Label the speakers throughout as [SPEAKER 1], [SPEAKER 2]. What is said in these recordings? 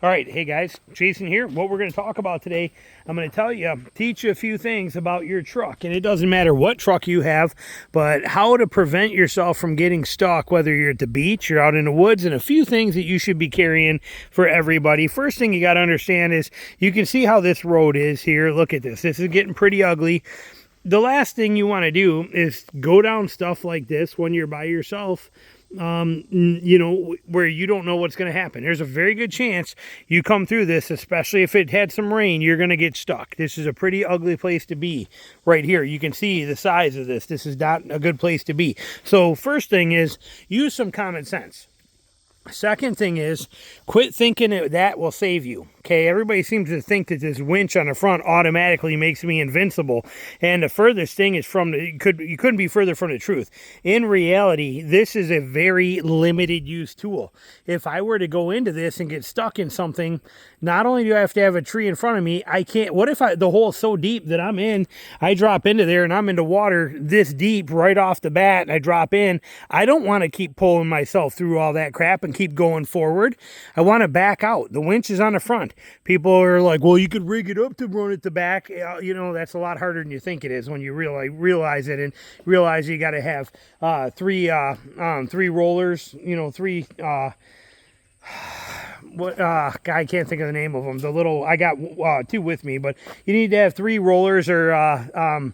[SPEAKER 1] All right, hey guys, Jason here. What we're going to talk about today, I'm going to teach you a few things about your truck. And it doesn't matter what truck you have, but how to prevent yourself from getting stuck, whether you're at the beach, you're out in the woods, and a few things that you should be carrying for everybody. First thing you got to understand is you can see how this road is here. Look at this. This is getting pretty ugly. The last thing you want to do is go down stuff like this when you're by yourself, where you don't know what's going to happen. There's a very good chance you come through this, especially if it had some rain, you're going to get stuck. This is a pretty ugly place to be right here. You can see the size of this. This is not a good place to be. So first thing is use some common sense. Second thing is, quit thinking that will save you. Okay, everybody seems to think that this winch on the front automatically makes me invincible. And the furthest thing is you couldn't be further from the truth. In reality, this is a very limited use tool. If I were to go into this and get stuck in something, not only do I have to have a tree in front of me, I can't. What if the hole's so deep that I drop into there and I'm into water this deep right off the bat and I drop in? I don't want to keep pulling myself through all that crap and keep going forward. I want to back out. The winch is on the front. People are like, well, you could rig it up to run at the back. That's a lot harder than you think it is when you realize it and realize you got to have three rollers, I can't think of the name of them. I got two with me, but you need to have 3 rollers or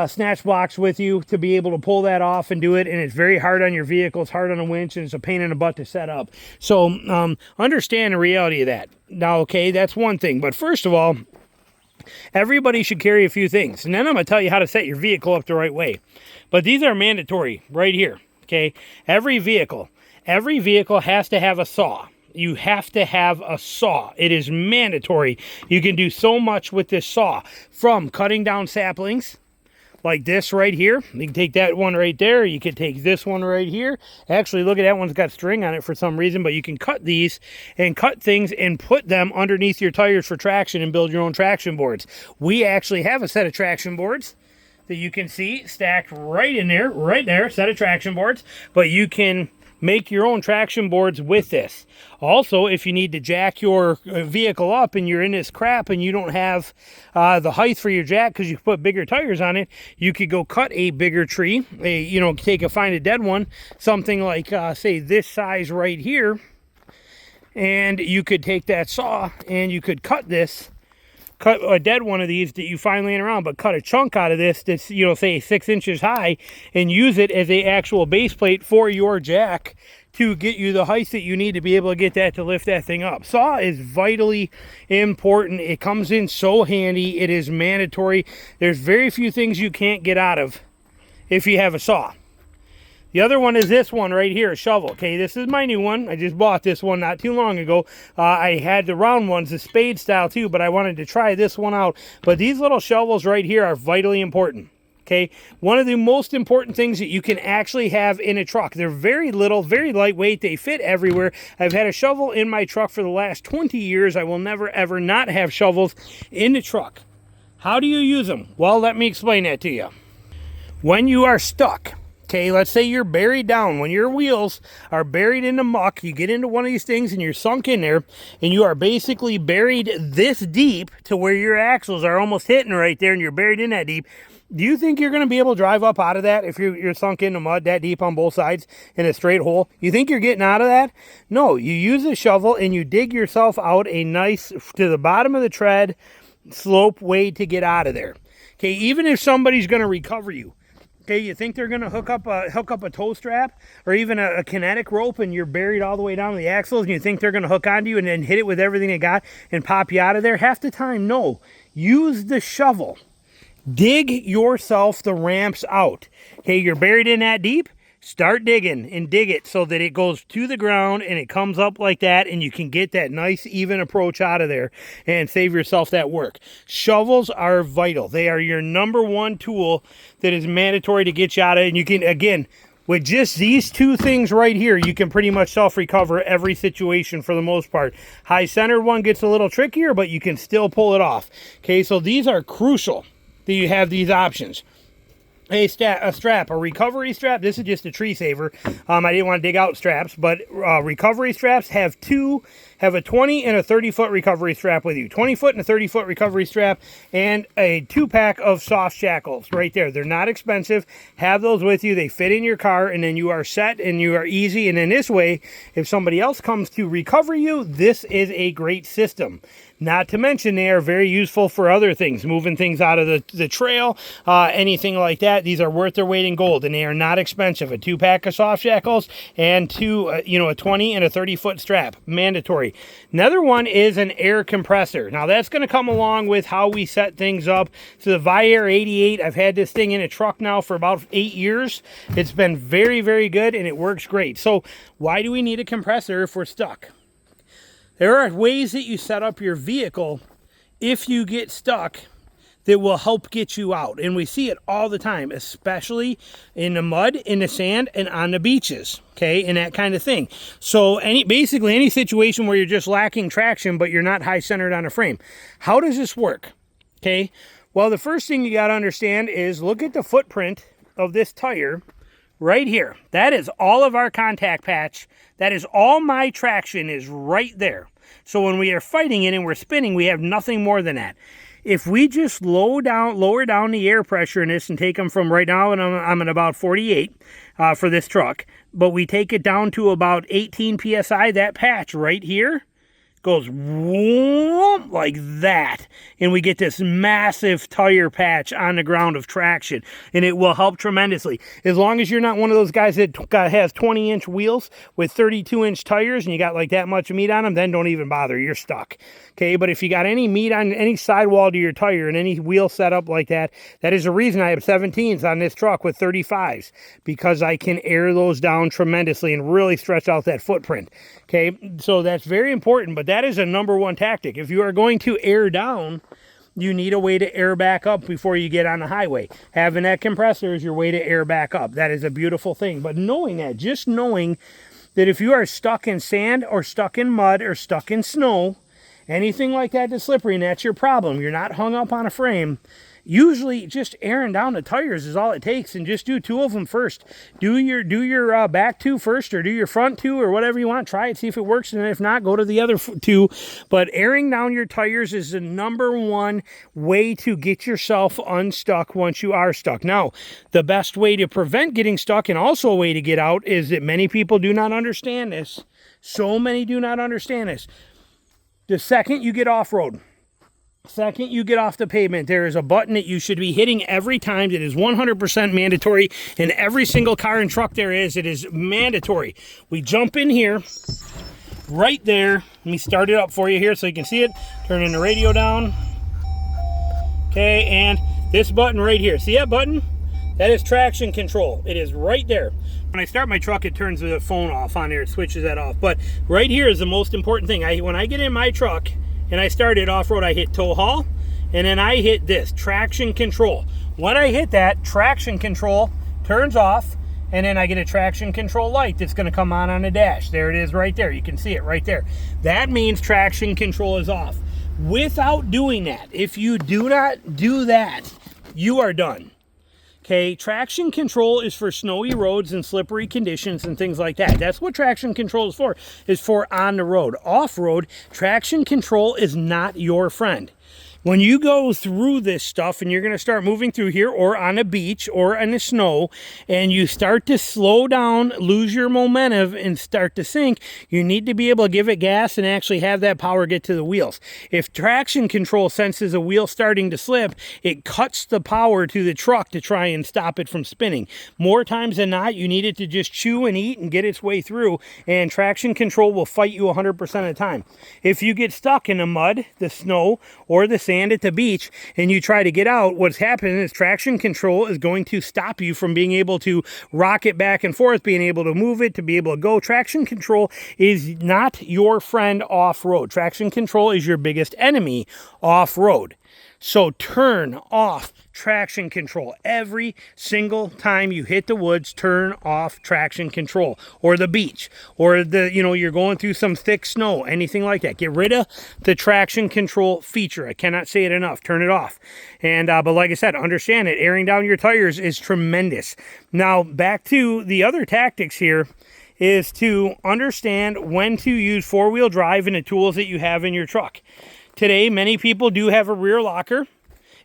[SPEAKER 1] snatch blocks with you to be able to pull that off and do it. And it's very hard on your vehicle. It's hard on a winch, and it's a pain in the butt to set up. So understand the reality of that. Now, okay, that's one thing. But first of all, everybody should carry a few things. And then I'm going to tell you how to set your vehicle up the right way. But these are mandatory right here, okay? Every vehicle has to have a saw. You have to have a saw. It is mandatory. You can do so much with this saw, from cutting down saplings, like this right here. You can take that one right there. You can take this one right here. Actually, look at that one's got string on it for some reason, but you can cut these and cut things and put them underneath your tires for traction and build your own traction boards. We actually have a set of traction boards that you can see stacked right there, set of traction boards, but you can make your own traction boards with this. Also, if you need to jack your vehicle up and you're in this crap and you don't have the height for your jack because you put bigger tires on it, you could go cut a bigger tree, find a dead one, something like, say, this size right here, and you could take that saw and you could cut a dead one of these that you find laying around, but cut a chunk out of this that's, say 6 inches high, and use it as a actual base plate for your jack to get you the height that you need to be able to get that to lift that thing up. Saw is vitally important. It comes in so handy. It is mandatory. There's very few things you can't get out of if you have a saw. The other one is this one right here, a shovel. Okay, this is my new one. I just bought this one not too long ago. I had the round ones, the spade style too, but I wanted to try this one out. But these little shovels right here are vitally important. Okay, one of the most important things that you can actually have in a truck. They're very little, very lightweight. They fit everywhere. I've had a shovel in my truck for the last 20 years. I will never, ever not have shovels in the truck. How do you use them? Well, let me explain that to you. When you are stuck, okay, let's say you're buried down. When your wheels are buried in the muck, you get into one of these things and you're sunk in there, and you are basically buried this deep to where your axles are almost hitting right there, and you're buried in that deep. Do you think you're going to be able to drive up out of that if you're sunk in the mud that deep on both sides in a straight hole? You think you're getting out of that? No, you use a shovel and you dig yourself out a nice, to the bottom of the tread, slope way to get out of there. Okay, even if somebody's going to recover you, okay, you think they're going to hook up a tow strap or even a kinetic rope, and you're buried all the way down to the axles, and you think they're going to hook onto you and then hit it with everything they got and pop you out of there? Half the time, no. Use the shovel. Dig yourself the ramps out. Okay, you're buried in that deep. Start digging and dig it so that it goes to the ground and it comes up like that, and you can get that nice even approach out of there and save yourself that work. Shovels are vital. They are your number one tool that is mandatory to get you out of it. And you can, again, with just these two things right here, you can pretty much self-recover every situation for the most part. High center one gets a little trickier, but you can still pull it off. Okay, so these are crucial that you have these options. A strap, a recovery strap. This is just a tree saver. I didn't want to dig out straps, but recovery straps have two have a 20 and a 30-foot recovery strap with you. 20-foot and a 30-foot recovery strap, and a 2-pack of soft shackles right there. They're not expensive. Have those with you. They fit in your car, and then you are set and you are easy. And in this way, if somebody else comes to recover you, this is a great system. Not to mention, they are very useful for other things, moving things out of the trail, anything like that. These are worth their weight in gold, and they are not expensive. A 2-pack of soft shackles and a 20 and a 30-foot strap, mandatory. Another one is an air compressor. Now, that's going to come along with how we set things up. So the Viair 88, I've had this thing in a truck now for about 8 years. It's been very, very good, and it works great. So why do we need a compressor if we're stuck? There are ways that you set up your vehicle if you get stuck that will help get you out. And we see it all the time, especially in the mud, in the sand, and on the beaches, okay, and that kind of thing. So basically any situation where you're just lacking traction, but you're not high-centered on a frame. How does this work? Okay, well, the first thing you got to understand is look at the footprint of this tire right here. That is all of our contact patch. That is all my traction is right there. So when we are fighting it and we're spinning, we have nothing more than that. If we just lower down the air pressure in this and take them from right now, and I'm at about 48 for this truck, but we take it down to about 18 PSI, that patch right here goes whoop, like that, and we get this massive tire patch on the ground of traction, and it will help tremendously. As long as you're not one of those guys that has 20-inch wheels with 32-inch tires and you got like that much meat on them, then don't even bother, you're stuck. Okay, but if you got any meat on any sidewall to your tire and any wheel set up like that, that is the reason I have 17s on this truck with 35s, because I can air those down tremendously and really stretch out that footprint. Okay, so that's very important, but that is a number one tactic. If you are going to air down, you need a way to air back up before you get on the highway. Having that compressor is your way to air back up. That is a beautiful thing. But knowing that, just knowing that if you are stuck in sand or stuck in mud or stuck in snow, anything like that that's slippery, and that's your problem, you're not hung up on a frame, usually just airing down the tires is all it takes, and just do 2 of them first. Do your back 2 first, or do your front 2, or whatever you want. Try it, see if it works, and if not, go to the other 2. But airing down your tires is the number one way to get yourself unstuck once you are stuck. Now, the best way to prevent getting stuck, and also a way to get out, is that many people do not understand this. So many do not understand this. The second you get off-road, second you get off the pavement, there is a button that you should be hitting every time that is 100% mandatory in every single car and truck there is. It is mandatory. We jump in here, right there. Let me start it up for you here so you can see it. Turning the radio down. Okay, and this button right here. See that button? That is traction control. It is right there. When I start my truck, it turns the phone off on there. It switches that off. But right here is the most important thing. When I get in my truck and I start it off-road, I hit tow haul, and then I hit this, traction control. When I hit that, traction control turns off, and then I get a traction control light that's going to come on the dash. There it is right there. You can see it right there. That means traction control is off. Without doing that, if you do not do that, you are done. Okay, traction control is for snowy roads and slippery conditions and things like that. That's what traction control is for on the road. Off-road, traction control is not your friend. When you go through this stuff and you're going to start moving through here or on a beach or in the snow, and you start to slow down, lose your momentum, and start to sink, you need to be able to give it gas and actually have that power get to the wheels. If traction control senses a wheel starting to slip, it cuts the power to the truck to try and stop it from spinning. More times than not, you need it to just chew and eat and get its way through, and traction control will fight you 100% of the time. If you get stuck in the mud, the snow, or the sand at the beach and you try to get out, what's happening is traction control is going to stop you from being able to rock it back and forth, being able to move it, to be able to go. Traction control is not your friend off-road. Traction control is your biggest enemy off-road. So turn off traction control. Every single time you hit the woods, turn off traction control, or the beach, or you're going through some thick snow, anything like that. Get rid of the traction control feature. I cannot say it enough. Turn it off. And but like I said, understand it. Airing down your tires is tremendous. Now back to the other tactics here. is to understand when to use four-wheel drive and the tools that you have in your truck. Today, many people do have a rear locker.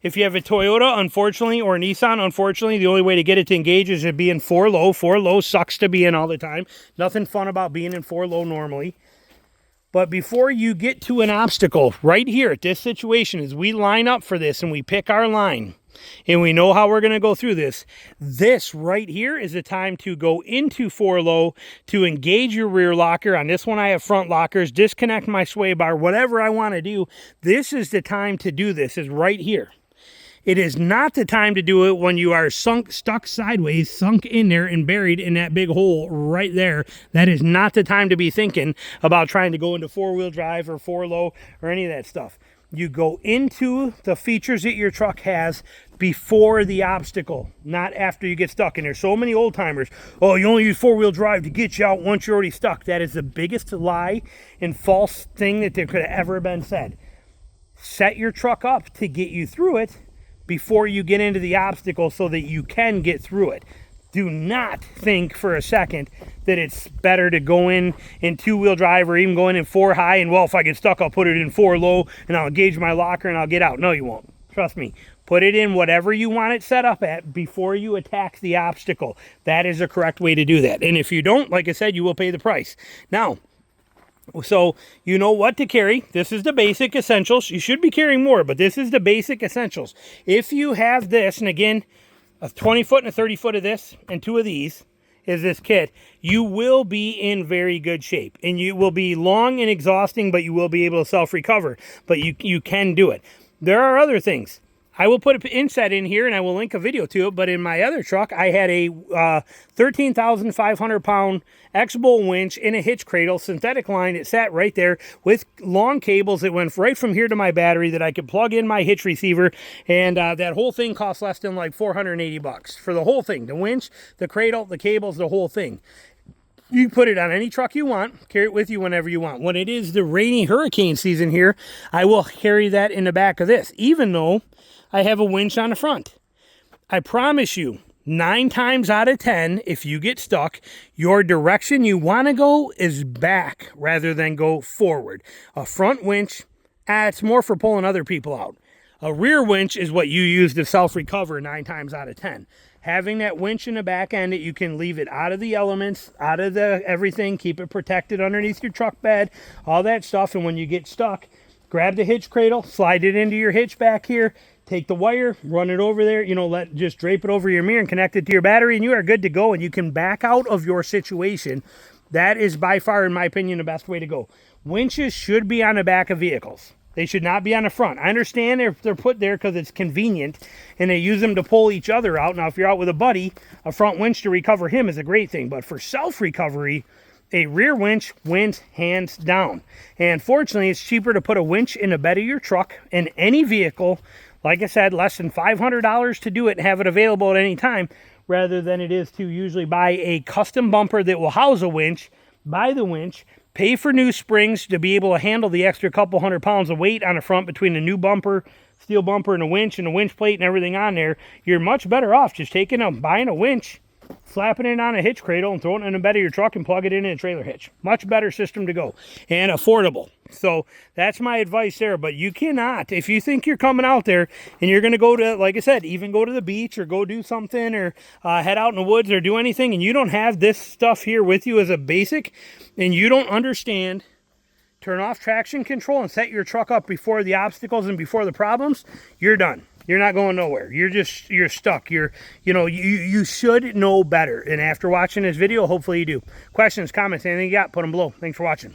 [SPEAKER 1] If you have a Toyota, unfortunately, or a Nissan, unfortunately, the only way to get it to engage is to be in 4-low. 4-low sucks to be in all the time. Nothing fun about being in 4-low normally. But before you get to an obstacle, right here at this situation, as we line up for this and we pick our line, and we know how we're going to go through this, this right here is the time to go into 4-low, to engage your rear locker. On this one, I have front lockers, disconnect my sway bar, whatever I want to do. This is the time to do this, is right here. It is not the time to do it when you are stuck sideways, sunk in there and buried in that big hole right there. That is not the time to be thinking about trying to go into 4-wheel drive or 4-low or any of that stuff. You go into the features that your truck has before the obstacle, not after you get stuck. And there's so many old timers, oh, you only use 4-wheel drive to get you out once you're already stuck. That is the biggest lie and false thing that there could have ever been said. Set your truck up to get you through it before you get into the obstacle so that you can get through it. Do not think for a second that it's better to go in 2-wheel drive or even going in 4 high and, well, if I get stuck, I'll put it in 4 low and I'll engage my locker and I'll get out. No, you won't. Trust me. Put it in whatever you want it set up at before you attack the obstacle. That is the correct way to do that. And if you don't, like I said, you will pay the price. Now, so you know what to carry. This is the basic essentials. You should be carrying more, but this is the basic essentials. If you have this, and again, a 20-foot and a 30-foot of this and 2 of these is this kit, you will be in very good shape. And you will be long and exhausting, but you will be able to self-recover. But you can do it. There are other things. I will put an inset in here, and I will link a video to it, but in my other truck, I had a 13,500-pound X-Bowl winch in a hitch cradle, synthetic line. It sat right there with long cables that went right from here to my battery that I could plug in my hitch receiver, and that whole thing cost less than like $480 for the whole thing. The winch, the cradle, the cables, the whole thing. You can put it on any truck you want, carry it with you whenever you want. When it is the rainy hurricane season here, I will carry that in the back of this, even though I have a winch on the front. I promise you, 9 times out of 10, if you get stuck, your direction you want to go is back rather than go forward. A front winch, it's more for pulling other people out. A rear winch is what you use to self-recover 9 times out of 10. Having that winch in the back end, that you can leave it out of the elements, out of the everything, keep it protected underneath your truck bed, all that stuff. And when you get stuck, grab the hitch cradle, slide it into your hitch back here, take the wire, run it over there, just drape it over your mirror and connect it to your battery, and you are good to go, and you can back out of your situation. That is by far, in my opinion, the best way to go. Winches should be on the back of vehicles. They should not be on the front. I understand they're put there because it's convenient, and they use them to pull each other out. Now, if you're out with a buddy, a front winch to recover him is a great thing, but for self-recovery, a rear winch wins hands down. And fortunately, it's cheaper to put a winch in the bed of your truck in any vehicle. Like I said, less than $500 to do it and have it available at any time, rather than it is to usually buy a custom bumper that will house a winch, buy the winch, pay for new springs to be able to handle the extra couple 100 pounds of weight on the front between the new bumper, steel bumper, and the winch plate and everything on there. You're much better off just buying a winch, slapping it on a hitch cradle and throwing it in the bed of your truck and plug it in a trailer hitch. Much better system to go, and affordable. So that's my advice there. But you cannot, if you think you're coming out there and you're going to go to, like I said, even go to the beach or go do something or head out in the woods or do anything, and you don't have this stuff here with you as a basic, and you don't understand, turn off traction control and set your truck up before the obstacles and before the problems, you're done. You're not going nowhere. You're stuck. You should know better. And after watching this video, hopefully you do. Questions, comments, anything you got, put them below. Thanks for watching.